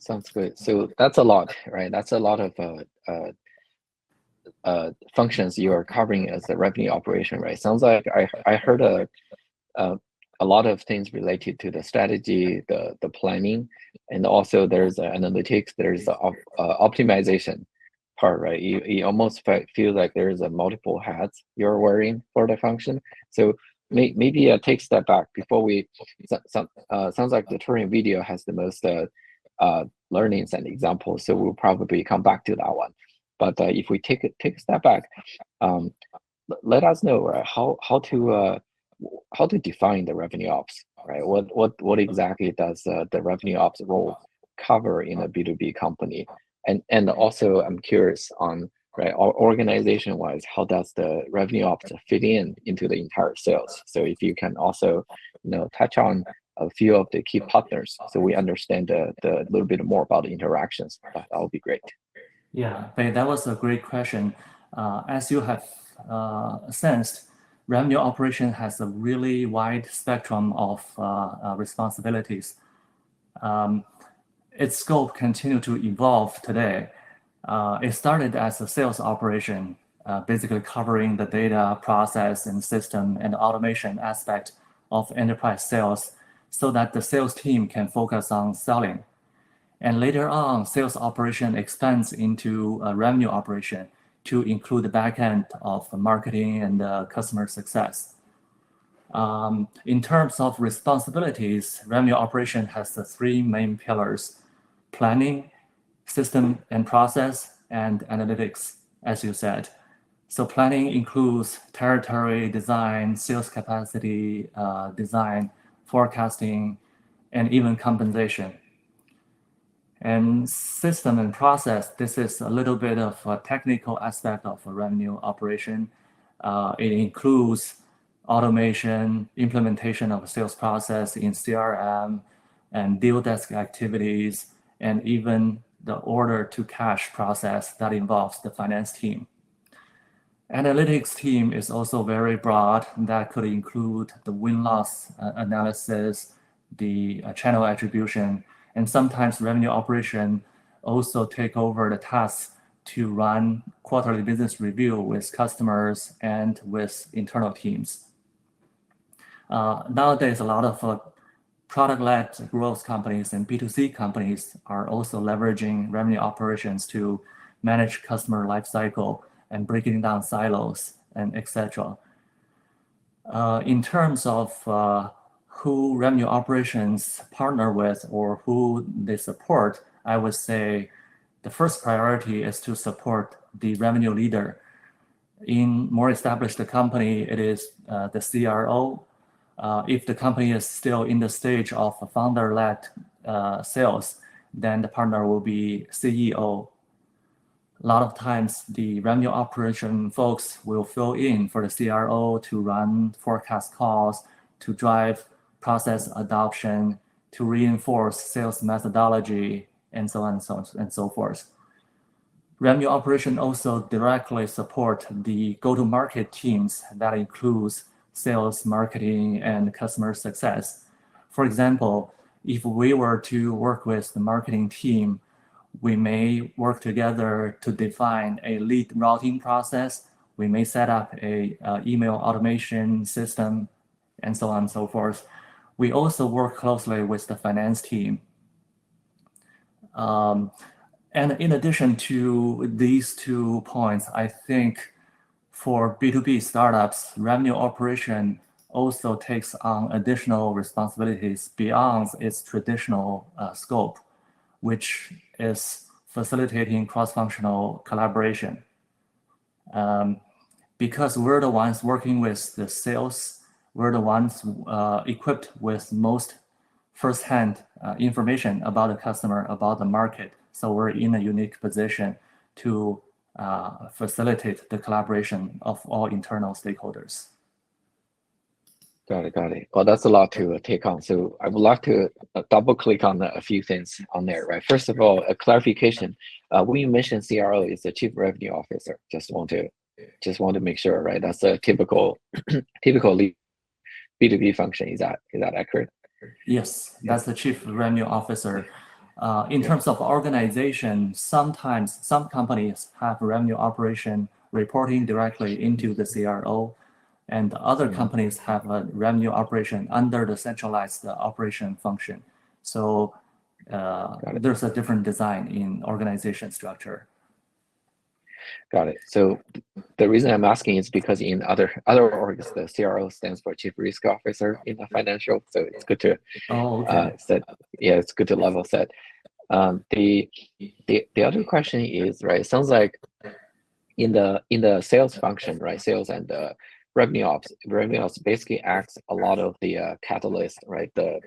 Sounds good. So that's a lot, right? That's a lot of functions you are covering as a revenue operation, right? Sounds like I heard a, a lot of things related to the strategy, the planning, and also there's analytics, there's the optimization part, right? You almost feel like there's a multiple hats you're wearing for the function. So maybe take a step back before we. Sounds like the Turing video has the most learnings and examples, so we'll probably come back to that one. But if we take a step back, let us know, right, how to define the revenue ops, right? What exactly does the revenue ops role cover in a B2B company? And also I'm curious on, right, organization wise, how does the revenue ops fit into the entire sales? So if you can also, touch on a few of the key partners so we understand the little bit more about the interactions, that would be great. Yeah, Bei, that was a great question. As you have sensed, revenue operation has a really wide spectrum of responsibilities. Its scope continues to evolve today. It started as a sales operation, basically covering the data, process, and system and automation aspect of enterprise sales so that the sales team can focus on selling. And later on, sales operation expands into a revenue operation to include the back end of marketing and customer success. In terms of responsibilities, revenue operation has the three main pillars: planning, system and process, and analytics, as you said. So planning includes territory design, sales capacity design, forecasting, and even compensation. And system and process, this is a little bit of a technical aspect of a revenue operation. It includes automation, implementation of a sales process in CRM, and deal desk activities, and even the order to cash process that involves the finance team. Analytics team is also very broad. That could include the win-loss analysis, the channel attribution, and sometimes revenue operation also take over the tasks to run quarterly business review with customers and with internal teams. Nowadays, a lot of product-led growth companies and B2C companies are also leveraging revenue operations to manage customer lifecycle and breaking down silos and etc. In terms of who revenue operations partner with or who they support, I would say the first priority is to support the revenue leader. In more established company, it is the CRO. If the company is still in the stage of founder-led sales, then the partner will be CEO. A lot of times, the revenue operation folks will fill in for the CRO to run forecast calls, to drive process adoption, to reinforce sales methodology, and so on and so forth. Revenue operation also directly support the go-to-market teams that includes sales, marketing, and customer success. For example, if we were to work with the marketing team, we may work together to define a lead routing process. We may set up a email automation system, and so on and so forth. We also work closely with the finance team. And in addition to these 2 points, I think for B2B startups, revenue operation also takes on additional responsibilities beyond its traditional scope, which is facilitating cross-functional collaboration. Because we're the ones working with the sales, we're the ones equipped with most firsthand information about the customer, about the market. So we're in a unique position to facilitate the collaboration of all internal stakeholders. Got it. Well, that's a lot to take on. So I would like to double click on a few things on there, right? First of all, a clarification. When you mentioned CRO is the Chief Revenue Officer, just want to make sure, right? That's a typical B2B function. Is that accurate? Yes, that's the Chief Revenue Officer. In terms of organization, sometimes some companies have revenue operation reporting directly into the CRO, and other companies have a revenue operation under the centralized operation function. So there's a different design in organization structure. Got it. So the reason I'm asking is because in other orgs, the CRO stands for Chief Risk Officer in the financial. So it's good to it's good to level set. The other question is, right, it sounds like in the sales function, right, sales and revenue ops basically acts a lot of the catalyst, right, the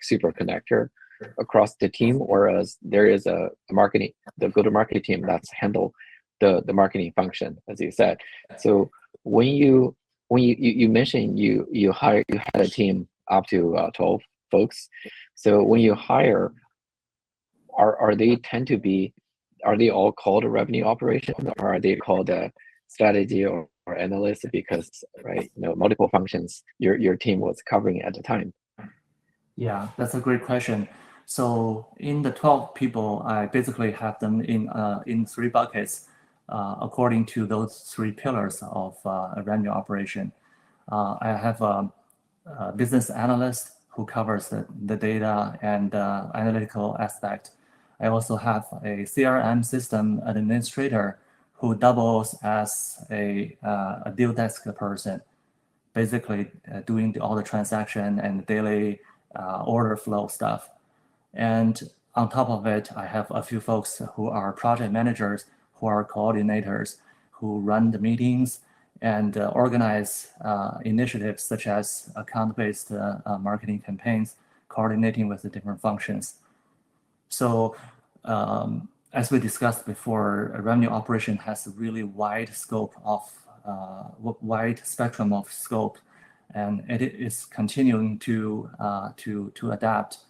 super connector across the team, whereas there is a marketing, the go-to-market team that's handle the marketing function, as you said. So when you mentioned you had a team up to 12 folks. So when you hire, are they all called a revenue operation, or are they called a strategy or analyst, because, right, multiple functions your team was covering at the time? Yeah, that's a great question. So in the 12 people, I basically have them in three buckets according to those three pillars of a revenue operation. I have a business analyst who covers the data and analytical aspect. I also have a CRM system administrator who doubles as a deal desk person, basically doing all the transaction and daily order flow stuff. And on top of it, I have a few folks who are project managers, who are coordinators, who run the meetings and organize initiatives such as account-based marketing campaigns, coordinating with the different functions. So as we discussed before, a revenue operation has a really wide scope of wide spectrum of scope, and it is continuing to adapt.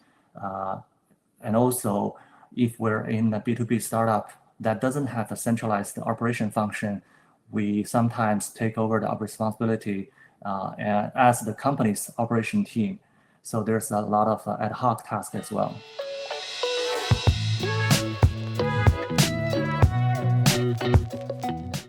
And also, if we're in a B2B startup that doesn't have a centralized operation function, we sometimes take over the responsibility as the company's operation team. So there's a lot of ad hoc tasks as well.